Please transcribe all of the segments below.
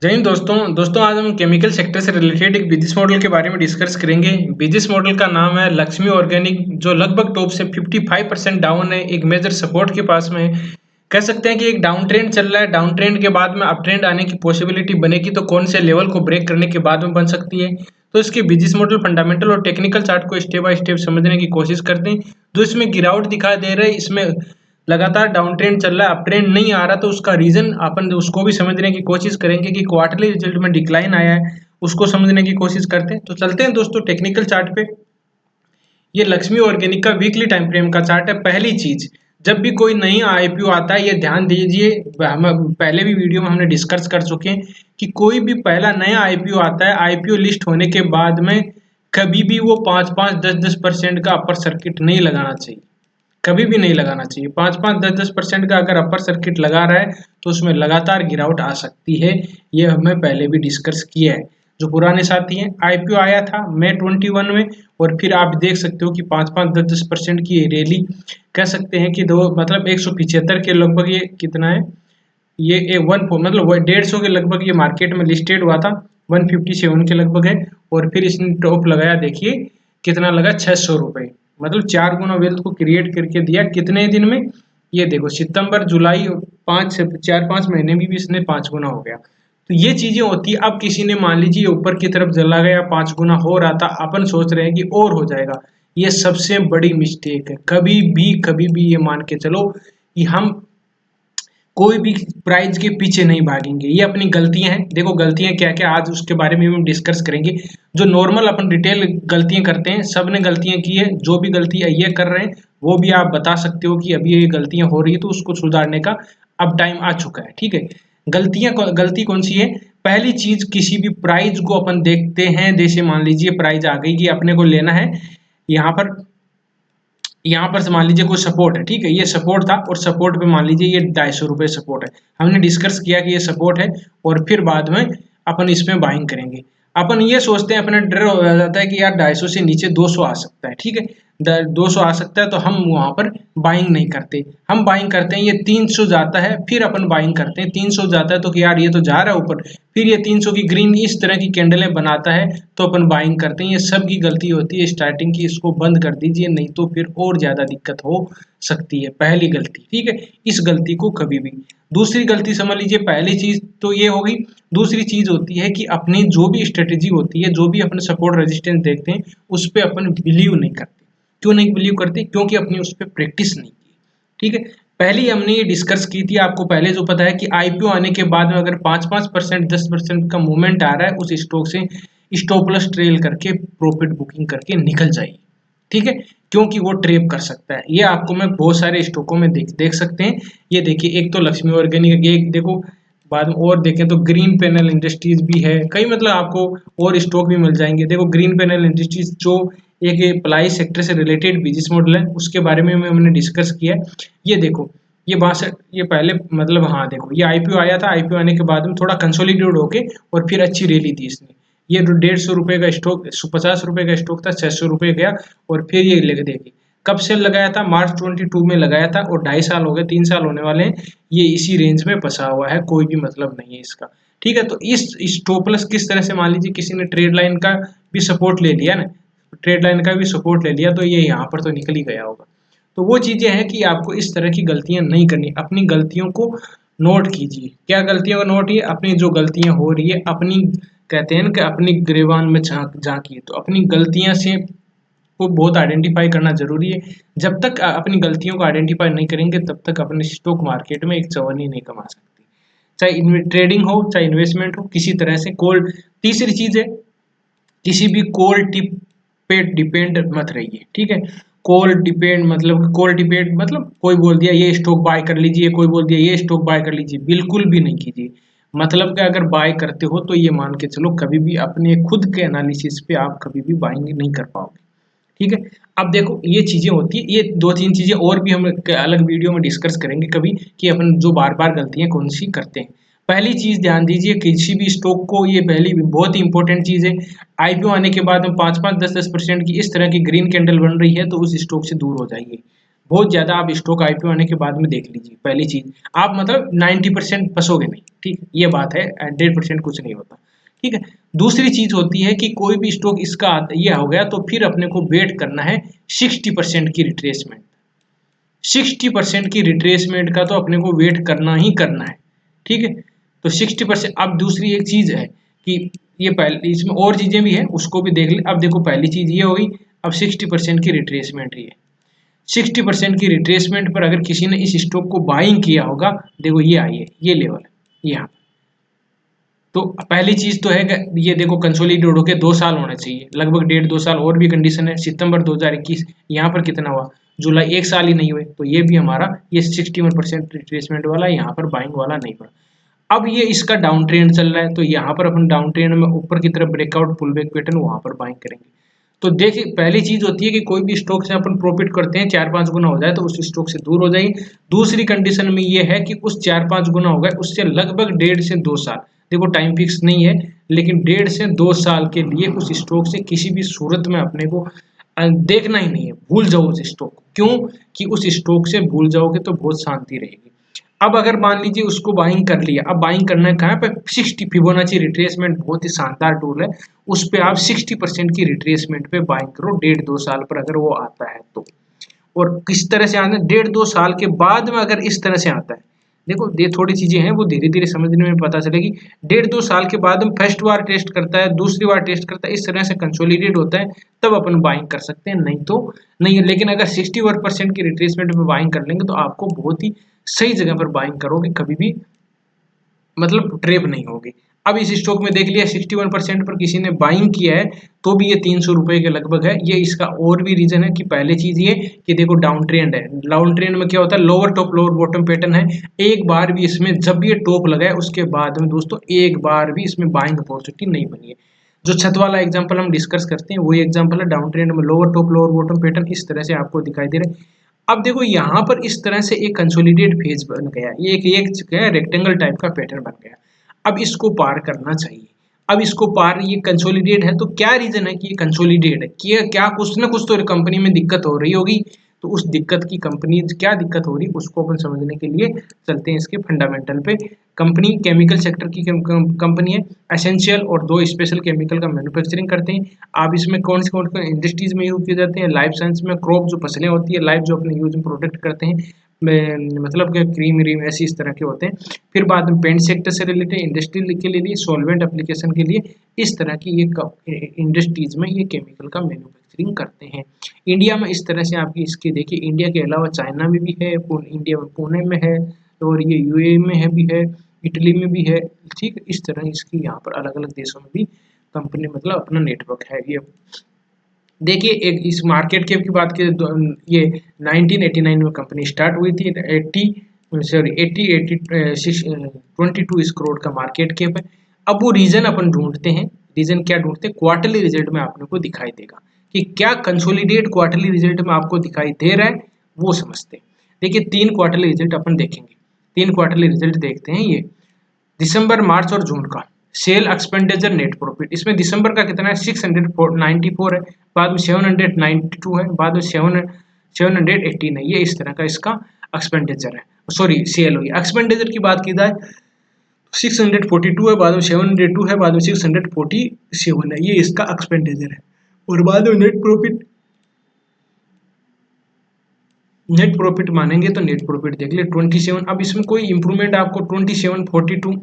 जय हिंद दोस्तों आज हम केमिकल सेक्टर से रिलेटेड एक बिजनेस मॉडल के बारे में डिस्कस करेंगे। बिजनेस मॉडल का नाम है लक्ष्मी ऑर्गेनिक, जो लगभग टॉप से 55% डाउन है, एक मेजर सपोर्ट के पास में। कह सकते हैं कि एक डाउन ट्रेंड चल रहा है। डाउन ट्रेंड के बाद में अप ट्रेंड आने की पॉसिबिलिटी बनेगी तो कौन से लेवल को ब्रेक करने के बाद में बन सकती है। तो इसके बिजनेस मॉडल, फंडामेंटल और टेक्निकल चार्ट को स्टेप बाय स्टेप समझने की कोशिश करते हैं। जो इसमें गिरावट दिखाई दे रहा है, इसमें लगातार डाउन ट्रेंड चल रहा है, अप ट्रेंड नहीं आ रहा, तो उसका रीजन अपन उसको भी समझने की कोशिश करेंगे कि क्वार्टरली रिजल्ट में डिक्लाइन आया है, उसको समझने की कोशिश करते हैं। तो चलते हैं दोस्तों टेक्निकल चार्ट पे। ये लक्ष्मी ऑर्गेनिक का वीकली टाइम फ्रेम का चार्ट है। पहली चीज, जब भी कोई नई आईपीओ आता है, ये ध्यान दीजिए, हम पहले भी वीडियो में हमने डिस्कस कर चुके हैं कि कोई भी पहला नया आईपीओ आता है, आईपीओ लिस्ट होने के बाद में कभी भी वो 5-5, 10-10% का अपर सर्किट नहीं लगाना चाहिए, कभी भी नहीं लगाना चाहिए। 5-5, 10-10% का अगर अपर सर्किट लगा रहा है तो उसमें लगातार गिरावट आ सकती है। ये हमने पहले भी डिस्कस किया है। जो पुराने साथी हैं, आईपीओ आया था मई 21 में, और फिर आप देख सकते हो कि 5-5, 10-10% की रैली, कह सकते हैं कि दो मतलब 175 के लगभग, ये कितना है, ये वन मतलब 150 के लगभग ये मार्केट में लिस्टेड हुआ था, 157 के लगभग है। और फिर इसने टॉप लगाया, देखिए कितना लगा, 600 रुपये, मतलब 4 गुना वेल्थ को क्रिएट करके दिया। कितने दिन में, ये देखो सितंबर जुलाई, 4-5 महीने में भी इसने 5 गुना हो गया। तो ये चीजें होती है। अब किसी ने मान लीजिए ऊपर की तरफ चला गया, 5 गुना हो रहा था, अपन सोच रहे हैं कि और हो जाएगा। ये सबसे बड़ी मिस्टेक है। कभी भी ये मान के चलो कि हम कोई भी प्राइज के पीछे नहीं भागेंगे। ये अपनी गलतियां हैं। देखो गलतियां क्या क्या, आज उसके बारे में हम डिस्कस करेंगे। जो नॉर्मल अपन रिटेल गलतियां करते हैं, सब ने गलतियां की है। जो भी गलतियां ये कर रहे हैं वो भी आप बता सकते हो कि अभी ये गलतियां हो रही है, तो उसको सुधारने का अब टाइम आ चुका है। ठीक है, गलती कौन सी है? पहली चीज, किसी भी प्राइज को अपन देखते हैं, जैसे मान लीजिए प्राइज आ गई कि अपने को लेना है, यहाँ पर से मान लीजिए कोई सपोर्ट है, ठीक है, ये सपोर्ट था, और सपोर्ट पे मान लीजिए ये 250 रुपये सपोर्ट है। हमने डिस्कस किया कि ये सपोर्ट है, और फिर बाद में अपन इसमें बाइंग करेंगे। अपन ये सोचते हैं, अपना डर हो जाता है कि यार 250 से नीचे 200 आ सकता है, ठीक है, 200 आ सकता है, तो हम वहां पर बाइंग नहीं करते। हम बाइंग करते हैं, ये 300 जाता है फिर अपन बाइंग करते हैं। 300 जाता है तो कि यार ये तो जा रहा है ऊपर, फिर ये 300 की ग्रीन इस तरह की कैंडलें बनाता है तो अपन बाइंग करते हैं। ये सब की गलती होती है स्टार्टिंग की। इसको बंद कर दीजिए, नहीं तो फिर और ज्यादा दिक्कत हो सकती है। पहली गलती, ठीक है, इस गलती को कभी भी। दूसरी गलती समझ लीजिए, पहली चीज तो ये होगी। दूसरी चीज होती है कि अपनी जो भी स्ट्रेटेजी होती है, जो भी अपने सपोर्ट रेजिस्टेंस देखते हैं, उस पर अपन बिलीव नहीं करते। क्यों नहीं बिलीव करते? क्योंकि अपनी उस पर प्रैक्टिस नहीं की। ठीक है, पहले हमने ये डिस्कस की थी, आपको पहले जो पता है कि आईपीओ आने के बाद में अगर 5-5%, 10% का मूवमेंट आ रहा है, उस स्टॉक से स्टॉप लॉस ट्रेल करके प्रॉफिट बुकिंग करके निकल जाइए। ठीक है, क्योंकि वो ट्रेप कर सकता है। ये आपको मैं बहुत सारे स्टॉकों में देख सकते हैं। ये देखिए, एक तो लक्ष्मी ऑर्गेनिक, एक देखो, बाद में और देखें तो ग्रीन पैनल इंडस्ट्रीज भी है, कई मतलब आपको और स्टॉक भी मिल जाएंगे। देखो ग्रीन पैनल इंडस्ट्रीज जो एक प्लाई सेक्टर से रिलेटेड बिजनेस मॉडल है, उसके बारे में हमने डिस्कस किया है। ये देखो, ये 62, ये पहले मतलब, हाँ देखो, ये आईपीओ आया था, आईपीओ आने के बाद में थोड़ा कंसोलिडेट होके और फिर अच्छी रैली थी इसने। ये 150 रुपये का स्टॉक, 50 रुपये का स्टॉक था, 600 रुपये गया, और फिर ये लेके देखिए कब सेल लगाया था, मार्च 22 में लगाया था, और 2.5 साल हो गए, 3 साल होने वाले हैं, ये इसी रेंज में फंसा हुआ है, कोई भी मतलब नहीं है इसका। ठीक है, तो इस स्टॉप लॉस किस तरह से, मान लीजिए किसी ने ट्रेड लाइन का भी सपोर्ट ले लिया ना, ट्रेड लाइन का भी सपोर्ट ले लिया, तो ये यहाँ पर तो निकल ही गया होगा। तो वो चीजें हैं कि आपको इस तरह की गलतियां नहीं करनी। अपनी गलतियों को नोट कीजिए। क्या गलतियों को नोट? ये अपनी जो गलतियां हो रही है, अपनी, कहते हैं ना कि अपनी गिरेबान में झांकिए। तो अपनी गलतियां से को बहुत आइडेंटिफाई करना जरूरी है। जब तक अपनी गलतियों को आइडेंटिफाई नहीं करेंगे, तब तक अपने स्टॉक मार्केट में एक चवन्नी नहीं कमा सकते, चाहे ट्रेडिंग हो चाहे इन्वेस्टमेंट हो, किसी तरह से। कॉल, तीसरी चीज है, किसी भी कॉल टिप पे डिपेंड मत रहिए। ठीक है, कॉल डिपेंड मतलब कोई बोल दिया ये स्टॉक बाय कर लीजिए, कोई बोल दिया ये स्टॉक बाय कर लीजिए, बिल्कुल भी नहीं कीजिए। मतलब कि अगर बाय करते हो तो ये मान के चलो, कभी भी अपने खुद के एनालिसिस पे आप कभी भी बाइंग नहीं कर पाओगे। ठीक है, अब देखो ये चीजें होती है, ये 2-3 चीजें और भी हम अलग वीडियो में डिस्कस करेंगे कभी, कि अपन जो बार बार गलतियां कौन सी करते हैं। पहली चीज ध्यान दीजिए, किसी भी स्टॉक को, ये पहली बहुत ही इंपॉर्टेंट चीज है, आईपीओ आने के बाद में 5-5, 10-10% की इस तरह की ग्रीन कैंडल बन रही है, तो उस स्टॉक से दूर हो जाइए। बहुत ज़्यादा आप स्टॉक आईपीओ आने के बाद में देख लीजिए। पहली चीज़, आप मतलब 90% फंसोगे नहीं, ठीक, ये बात है, 100% कुछ नहीं होता, ठीक है। दूसरी चीज़ होती है कि कोई भी स्टॉक इसका ये हो गया तो फिर अपने को वेट करना है 60% की रिट्रेसमेंट। 60% की रिट्रेसमेंट का तो अपने को वेट करना ही करना है, ठीक है। तो 60%। अब दूसरी एक चीज़ है कि ये पहले, इसमें और चीज़ें भी हैं, उसको भी देख ले। अब देखो पहली चीज़ ये होगी, अब 60% की रिट्रेसमेंट रही है। 60% की रिट्रेसमेंट पर अगर किसी ने इस स्टॉक को बाइंग किया होगा, देखो ये आई है, ये लेवल है यहाँ। तो पहली चीज़ तो है कि ये देखो कंसोलिडेट होके 2 साल होना चाहिए, लगभग 1.5-2 साल, और भी कंडीशन है। सितंबर 2021 यहाँ पर कितना हुआ, जुलाई, 1 साल ही नहीं हुए, तो ये भी हमारा ये 61% रिट्रेसमेंट वाला, यहाँ पर बाइंग वाला नहीं पड़ा। अब ये इसका डाउन ट्रेंड चल रहा है, तो यहाँ पर अपन डाउन ट्रेंड में ऊपर की तरफ ब्रेकआउट पुल बैक पैटर्न, वहाँ पर बाइंग करेंगे। तो देखिए पहली चीज़ होती है कि कोई भी स्टॉक से अपन प्रॉफिट करते हैं 4-5 गुना हो जाए तो उस स्टॉक से दूर हो जाइए। दूसरी कंडीशन में ये है कि उस 4-5 गुना हो गए उससे लगभग 1.5 से 2 साल, देखो टाइम फिक्स नहीं है, लेकिन 1.5 से 2 साल के लिए उस स्टॉक से किसी भी सूरत में अपने को देखना ही नहीं है, भूल जाओ उस स्टॉक को। क्यों कि उस स्टॉक से भूल जाओगे तो बहुत शांति रहेगी। अब अगर मान लीजिए उसको बाइंग कर लिया, अब बाइंग करना है कहाँ पे, 60 फिबोनाची रिट्रेसमेंट बहुत ही शानदार टूल है, उस पे आप 60% की रिट्रेसमेंट पे बाइंग करो 1.5-2 साल पर अगर वो आता है तो। और किस तरह से आना है, 1.5-2 साल के बाद में अगर इस तरह से आता है, देखो ये थोड़ी चीजें हैं वो धीरे धीरे समझने में पता चलेगी। 1.5-2 साल के बाद हम फर्स्ट बार टेस्ट करता है, दूसरी बार टेस्ट करता है, इस तरह से कंसोलिडेट होता है, तब अपन बाइंग कर सकते हैं, नहीं तो नहीं है। लेकिन अगर 61% की रिट्रेसमेंट में बाइंग कर लेंगे तो आपको बहुत ही सही जगह पर बाइंग करोगे, कभी भी मतलब ट्रेप नहीं होगी। अब इस स्टॉक में देख लिया 61% पर किसी ने बाइंग किया है, तो भी ये 300 रुपए के लगभग है। ये इसका और भी रीजन है कि पहले चीज ये कि देखो डाउन ट्रेंड है, डाउन ट्रेंड में क्या होता है, lower top lower bottom pattern है। एक बार भी इसमें जब ये टॉप लगाए उसके बाद में दोस्तों एक बार भी इसमें बाइंग अपॉर्चुनिटी नहीं बनी है। जो छत वाला एग्जांपल हम डिस्कस करते हैं वही एग्जांपल है, डाउन ट्रेंड में lower top lower bottom pattern इस तरह से आपको दिखाई दे रहा है। अब देखो यहाँ पर इस तरह से एक कंसोलिडेट फेज बन गया, ये एक रेक्टेंगल टाइप का पैटर्न बन गया। अब इसको पार करना चाहिए। अब इसको पार, ये कंसोलिडेट है तो क्या रीजन है कि ये कंसोलिडेट है, कि क्या कुछ ना कुछ तो कंपनी में दिक्कत हो रही होगी। तो उस दिक्कत की कंपनी क्या दिक्कत हो रही है उसको अपन समझने के लिए चलते हैं इसके फंडामेंटल पे। कंपनी केमिकल सेक्टर की कंपनी है, एसेंशियल और 2 स्पेशल केमिकल का मैन्युफैक्चरिंग करते हैं। आप इसमें कौन से इंडस्ट्रीज में यूज किए जाते हैं, लाइफ साइंस में, क्रॉप जो फसलें होती है, लाइफ जो अपने यूज में प्रोडक्ट करते हैं, मतलब कि क्रीम व्रीम ऐसी इस तरह के होते हैं। फिर बाद में पेंट सेक्टर से रिलेटेड, इंडस्ट्री के लिए, सॉल्वेंट एप्लीकेशन के लिए, इस तरह की ये इंडस्ट्रीज में ये केमिकल का मैन्युफैक्चरिंग करते हैं। इंडिया में इस तरह से आपकी इसके देखिए, इंडिया के अलावा चाइना में भी है, इंडिया में पुणे में है, और ये यूएई में है भी है, इटली में भी है, ठीक। इस तरह इसकी यहाँ पर अलग अलग देशों में भी कंपनी मतलब अपना नेटवर्क है। ये देखिए एक इस मार्केट कैप की बात करें, ये 1989 में कंपनी स्टार्ट हुई थी, 22 करोड़ का मार्केट कैप है। अब वो रीजन अपन ढूंढते हैं, रीजन क्या ढूंढते हैं, क्वार्टरली रिजल्ट में आपने को दिखाई देगा कि क्या कंसोलिडेट क्वार्टरली रिजल्ट में आपको दिखाई दे रहा है, वो समझते हैं। देखिए 3 क्वार्टरली रिजल्ट अपन देखेंगे, 3 क्वार्टरली रिजल्ट देखते हैं। ये दिसंबर, मार्च और जून का सेल एक्सपेंडिचर नेट प्रॉफिट, इसमें दिसंबर का कितना है 694 है, बाद में 792 है, बाद में 718 है। ये इस तरह का इसका एक्सपेंडिचर है, सॉरी सेल हुई। एक्सपेंडिचर की बात की जाए 642 है, बाद में 702 है, बाद में 647 है, ये इसका एक्सपेंडिचर है। और बाद में नेट प्रॉफिट मानेंगे तो नेट प्रॉफिट देख ले 27। अब इसमें कोई इंप्रूवमेंट आपको 27, 42,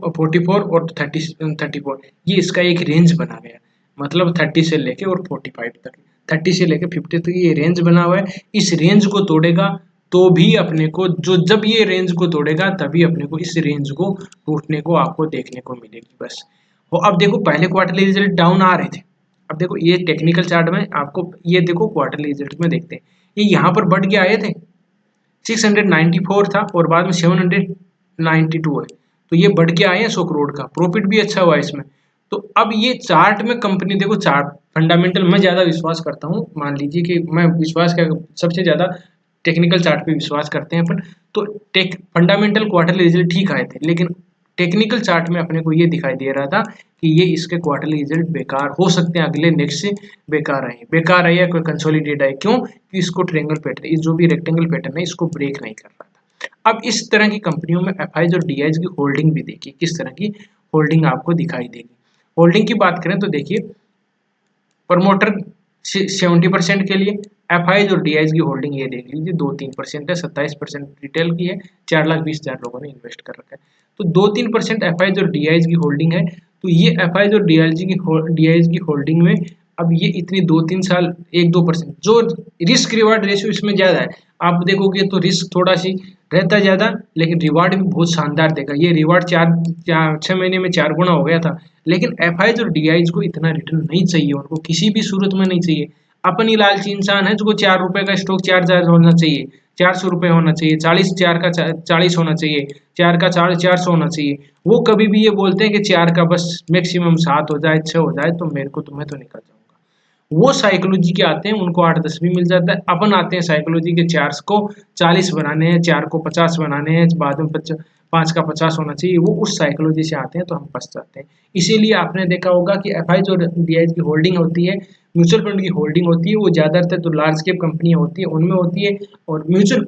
44 और 34, ये इसका एक रेंज बना गया, मतलब 30 से लेके और 45 तक, 30 से लेके 50 तक ये रेंज बना हुआ है। इस रेंज को तोड़ेगा तो भी अपने को जब ये रेंज को तोड़ेगा तभी अपने को इस रेंज को टूटने को आपको देखने को मिलेगी बस। और अब देखो पहले क्वार्टरली रिजल्ट डाउन आ रहे थे, अब देखो ये टेक्निकल चार्ट में आपको ये देखो क्वार्टरली रिजल्ट में देखते हैं, ये यहाँ पर बढ़ के आए थे, 694 था और बाद में 792 है, तो ये बढ़ के आए हैं 100 करोड़ का, प्रॉफिट भी अच्छा हुआ है इसमें। तो अब ये चार्ट में कंपनी देखो, चार्ट फंडामेंटल मैं ज़्यादा विश्वास करता हूँ, मान लीजिए कि मैं विश्वास का सबसे ज़्यादा टेक्निकल चार्ट पे विश्वास करते हैं अपन, तो फंडामेंटल क्वार्टरली रिजल्ट ठीक आए थे, लेकिन टेक्निकल चार्ट में अपने को ये दिखाई दे रहा था कि ये इसके क्वार्टरली रिजल्ट बेकार हो सकते हैं, अगले नेक्स्ट से बेकार आए या कोई कंसोलिडेट आए, क्यों कि इसको ट्रायंगल पैटर्न, इस जो भी रेक्टेंगल पैटर्न है इसको ब्रेक नहीं कर रहा था। अब इस तरह की कंपनियों में एफआईज और डीआईज की होल्डिंग भी देखिए किस तरह की होल्डिंग आपको दिखाई देगी। होल्डिंग की बात करें तो देखिए प्रमोटर 70% के लिए, एफआईज और डीआईज की होल्डिंग ये देख लीजिए 2-3% है, 27% रिटेल की है, 4,20,000 लोगों ने इन्वेस्ट कर रखा है। तो 2-3% एफआईज और डीआईज की होल्डिंग है। तो ये एफआईज और डीआईज की होल्डिंग में अब ये इतनी 2-3 साल 1-2% जो रिस्क रिवार्ड रेशियो इसमें ज़्यादा है, आप देखोगे तो रिस्क थोड़ा सी रहता ज़्यादा, लेकिन रिवार्ड भी बहुत शानदार देगा। ये रिवार्ड 6 महीने में 4 गुना हो गया था। लेकिन एफआईज और डीआईज को इतना रिटर्न नहीं चाहिए, उनको किसी भी सूरत में नहीं चाहिए। अपन ही लालची इंसान है जो ₹4 का स्टॉक 4,000 होना चाहिए, ₹400 होना चाहिए, 4 का 40 होना चाहिए, 4 का 450 होना चाहिए। वो कभी भी ये बोलते हैं कि 4 का बस मैक्सिमम 7 हो जाए, 6 हो जाए तो मेरे को तुम्हें तो निकल जाऊंगा। वो साइकोलॉजी के आते हैं, उनको 8-10 भी मिल जाता है। अपन आते हैं साइकोलॉजी के 4 को 40 बनाने हैं, 4 को 50 बनाने हैं, बाद में 5 का 50 होना चाहिए। वो उस साइकोलॉजी से आते हैं तो हम फंस जाते हैं। इसीलिए आपने देखा होगा कि एफआईज और डीआईज की होल्डिंग होती है, म्यूचुअल फंड की होल्डिंग होती है, वो ज़्यादातर तो लार्ज कैप कंपनियां होती है उनमें होती है। और म्यूचुअल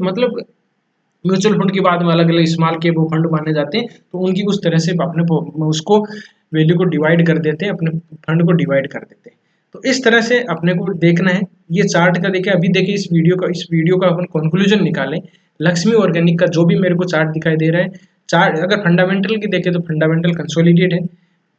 फंड के बाद में अलग अलग स्मॉल कैप वो फंड माने जाते हैं, तो उनकी उस तरह से अपने उसको वैल्यू को डिवाइड कर देते हैं, अपने फंड को डिवाइड कर देते हैं। तो इस तरह से अपने को देखना है। ये चार्ट का देखिए, अभी देखिए इस वीडियो का अपन कंक्लूजन निकालें। लक्ष्मी ऑर्गेनिक का जो भी मेरे को चार्ट दिखाई दे रहा है, चार्ट अगर फंडामेंटल की देखें तो फंडामेंटल कंसोलिडेट है।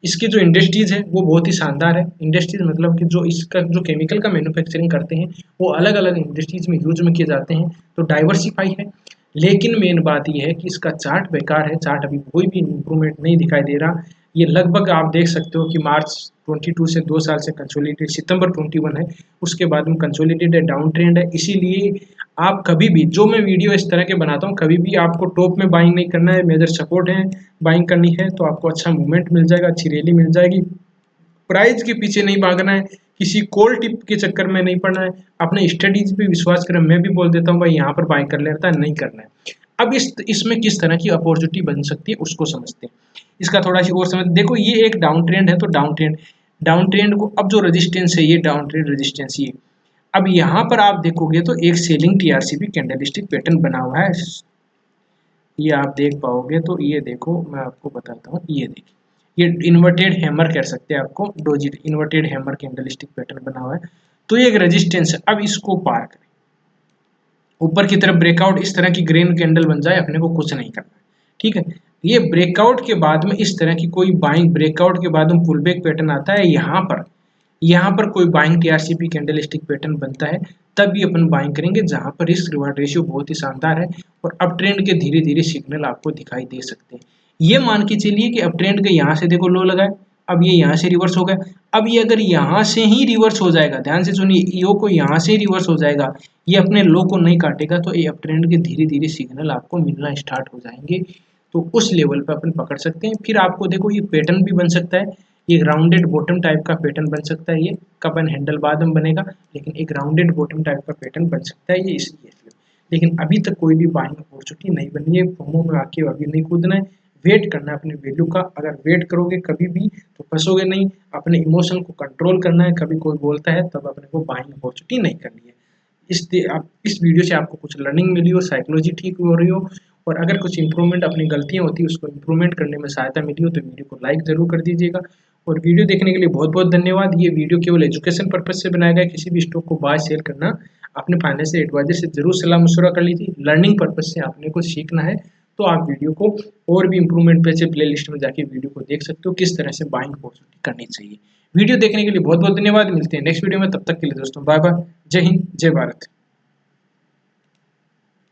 इसकी जो इंडस्ट्रीज है वो बहुत ही शानदार है। इंडस्ट्रीज मतलब कि जो इसका जो केमिकल का मैन्युफैक्चरिंग करते हैं वो अलग अलग इंडस्ट्रीज में यूज में किए जाते हैं, तो डाइवर्सिफाई है। लेकिन मेन बात यह है कि इसका चार्ट बेकार है, चार्ट अभी कोई भी इंप्रूवमेंट नहीं दिखाई दे रहा। ये लगभग आप देख सकते हो कि मार्च 22 से 2 साल से कंसोलिडेट, सितंबर 21 है, उसके बाद में कंसोलिडेट है, डाउन ट्रेंड है। इसीलिए आप कभी भी, जो मैं वीडियो इस तरह के बनाता हूँ, कभी भी आपको टॉप में बाइंग नहीं करना है, मेजर सपोर्ट है बाइंग करनी है तो आपको अच्छा मूवमेंट मिल जाएगा, अच्छी रैली मिल जाएगी। प्राइस के पीछे नहीं भागना है, किसी कॉल टिप के चक्कर में नहीं पड़ना है, अपने स्टडीज पे विश्वास करें। मैं भी बोल देता हूँ भाई यहाँ पर बाय कर लेता है, नहीं करना है। अब इसमें किस तरह की अपॉर्चुनिटी बन सकती है उसको समझते हैं। इसका थोड़ा सी और समझ, देखो ये एक डाउन ट्रेंड है, तो डाउन ट्रेंड को अब जो रेजिस्टेंस है, ये डाउन ट्रेंड रेजिस्टेंस ये, अब यहाँ पर आप देखोगे तो एक सेलिंग टीआरसीपी कैंडलस्टिक पैटर्न बना हुआ है, ये आप देख पाओगे। तो ये देखो मैं आपको बताता हूँ, ये देखिए ये इन्वर्टेड हैमर कह सकते हैं आपको, doji inverted hammer candlestick pattern बना हुआ है। तो ये एक रेजिस्टेंस है, अब इसको पार करें ऊपर की तरफ ब्रेकआउट, इस तरह की ग्रीन कैंडल बन जाए, अपने को कुछ नहीं करना है, ठीक है। ये ब्रेकआउट के बाद में इस तरह की कोई बाइंग, ब्रेकआउट के बाद में पुल बैक पैटर्न आता है, यहाँ पर कोई बाइंग टीआरसीपी कैंडलस्टिक पैटर्न बनता है, तब भी अपन बाइंग करेंगे, जहां पर रिस्क रिवार्ड रेशियो बहुत ही शानदार है और अप ट्रेंड के धीरे धीरे सिग्नल आपको दिखाई दे सकते हैं। ये मान के चलिए कि अप ट्रेंड के यहाँ से देखो लो लगाए, अब ये यहाँ से रिवर्स हो गया। अब ये अगर यहाँ से ही रिवर्स हो जाएगा, ध्यान से सुनिए, ईओ को यहाँ से ही रिवर्स हो जाएगा, ये अपने लो को नहीं काटेगा, तो ये अप ट्रेंड के धीरे धीरे सिग्नल आपको मिलना स्टार्ट हो जाएंगे। तो उस लेवल पर अपन पकड़ सकते हैं। फिर आपको देखो ये पैटर्न भी बन सकता है, एक राउंडेड बॉटम टाइप का पैटर्न बन सकता है। ये कप एंड हैंडल बाद में बनेगा, लेकिन एक राउंडेड बॉटम टाइप का पैटर्न बन सकता है ये, इसलिए। लेकिन अभी तक कोई भी बाइंग अपॉर्चुनिटी नहीं बनी है, फोमो में आके अभी नहीं कूदना है, वेट करना है अपने वैल्यू का। अगर वेट करोगे कभी भी तो फंसोगे नहीं, अपने इमोशन को कंट्रोल करना है। कभी कोई बोलता है तब अपने को बाइंग अपॉर्चुनिटी नहीं करनी है। इस वीडियो से आपको कुछ लर्निंग मिली हो, साइकोलॉजी ठीक हो रही हो, और अगर कुछ इंप्रूवमेंट, अपनी गलतियां होती है उसको इंप्रूवमेंट करने में सहायता मिली हो, तो वीडियो को लाइक जरूर कर दीजिएगा। और वीडियो देखने के लिए बहुत बहुत धन्यवाद। ये वीडियो केवल एजुकेशन पर्पज से बनाया गया, किसी भी स्टॉक को बाय सेल करना अपने फाइनेंशियल एडवाइजर से जरूर सलाह मशवरा कर लीजिए। लर्निंग पर्पज से आपने को सीखना है तो आप वीडियो को और भी इंप्रूवमेंट पे से प्ले लिस्ट में जाके वीडियो को देख सकते हो, किस तरह से बाइंग अपॉर्चुनिटी करनी चाहिए। वीडियो देखने के लिए बहुत बहुत धन्यवाद, मिलते हैं नेक्स्ट वीडियो में, तब तक के लिए दोस्तों बाय बाय, जय हिंद, जय भारत।